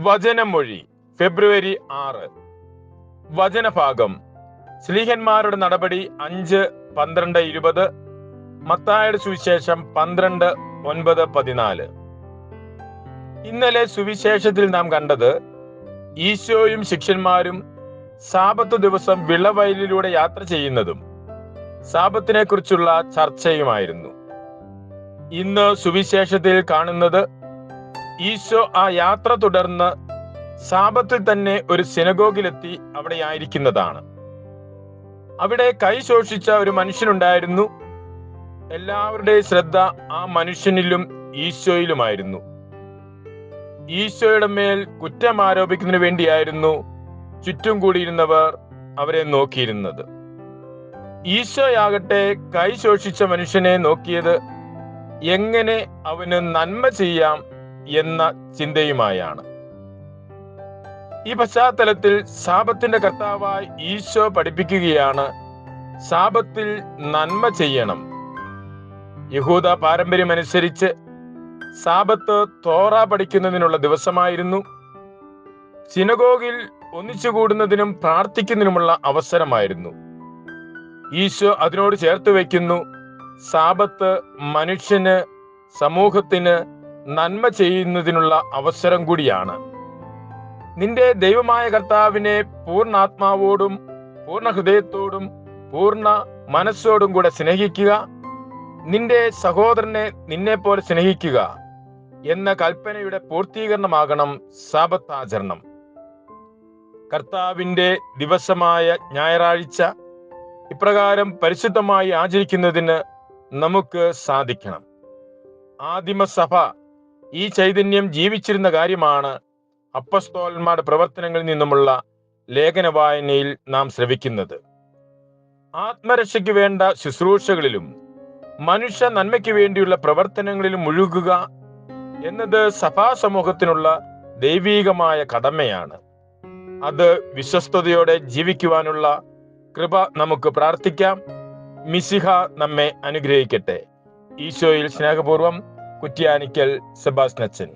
വചനമൊഴി ഫെബ്രുവരി 6. വചനഭാഗം ശ്ലീഹന്മാരുടെ നടപടി 5:12-20, മത്തായിയുടെ സുവിശേഷം 12:9-14. ഇന്നലെ സുവിശേഷത്തിൽ നാം കണ്ടത് ഈശോയും ശിഷ്യന്മാരും സാബത്ത് ദിവസം വിളവയലിലൂടെ യാത്ര ചെയ്യുന്നതും സാബത്തിനെ കുറിച്ചുള്ള ചർച്ചയുമായിരുന്നു. ഇന്ന് സുവിശേഷത്തിൽ കാണുന്നത് ഈശോ ആ യാത്ര തുടർന്ന് സാബത്തിൽ തന്നെ ഒരു സിനഗോഗിലെത്തി അവിടെ ആയിരിക്കുന്നതാണ്. അവിടെ കൈ ശോഷിച്ച ഒരു മനുഷ്യനുണ്ടായിരുന്നു. എല്ലാവരുടെയും ശ്രദ്ധ ആ മനുഷ്യനിലും ഈശോയിലുമായിരുന്നു. ഈശോയുടെ മേൽ കുറ്റം ആരോപിക്കുന്നതിന് വേണ്ടിയായിരുന്നു ചുറ്റും കൂടിയിരുന്നവർ അവരെ നോക്കിയിരുന്നത്. ഈശോയാകട്ടെ കൈ ശോഷിച്ച മനുഷ്യനെ നോക്കിയത് എങ്ങനെ അവന് നന്മ ചെയ്യാം എന്ന ചിന്തയുമായാണ്. ഈ പശ്ചാത്തലത്തിൽ സാബത്തിന്റെ കർത്താവായി ഈശോ പഠിപ്പിക്കുകയാണ്, സാബത്തിൽ നന്മ ചെയ്യണം. യഹൂദ പാരമ്പര്യമനുസരിച്ച് സാബത്ത് തോറ പഠിക്കുന്നതിനുള്ള ദിവസമായിരുന്നു. സിനഗോഗിൽ ഒന്നിച്ചുകൂടുന്നതിനും പ്രാർത്ഥിക്കുന്നതിനുമുള്ള അവസരമായിരുന്നു. ഈശോ അതിനോട് ചേർത്ത് വയ്ക്കുന്നു, സാബത്ത് മനുഷ്യന്, സമൂഹത്തിന് നന്മ ചെയ്യുന്നതിനുള്ള അവസരം കൂടിയാണ്. നിന്റെ ദൈവമായ കർത്താവിനെ പൂർണ്ണാത്മാവോടും പൂർണ്ണ ഹൃദയത്തോടും പൂർണ്ണ മനസ്സോടും കൂടെ സ്നേഹിക്കുക, നിന്റെ സഹോദരനെ നിന്നെ പോലെ സ്നേഹിക്കുക എന്ന കൽപ്പനയുടെ പൂർത്തീകരണമാകണം സാബത്താചരണം. കർത്താവിന്റെ ദിവസമായ ഞായറാഴ്ച ഇപ്രകാരം പരിശുദ്ധമായി ആചരിക്കുന്നതിന് നമുക്ക് സാധിക്കണം. ആദിമസഭ ഈ ചൈതന്യം ജീവിച്ചിരുന്ന കാര്യമാണ് അപ്പസ്തോലന്മാരുടെ പ്രവർത്തനങ്ങളിൽ നിന്നുമുള്ള ലേഖന വായനയിൽ നാം ശ്രവിക്കുന്നത്. ആത്മരക്ഷയ്ക്ക് വേണ്ട ശുശ്രൂഷകളിലും മനുഷ്യ നന്മയ്ക്ക് വേണ്ടിയുള്ള പ്രവർത്തനങ്ങളിലും മുഴുകുക എന്നത് സഭാ സമൂഹത്തിനുള്ള ദൈവീകമായ കടമയാണ്. അത് വിശ്വസ്തയോടെ ജീവിക്കുവാനുള്ള കൃപ നമുക്ക് പ്രാർത്ഥിക്കാം. മിശിഹ നമ്മെ അനുഗ്രഹിക്കട്ടെ. ഈശോയിൽ സ്നേഹപൂർവം, കുറ്റ്യാനിക്കൽ സെബാസ്റ്റ്യൻ.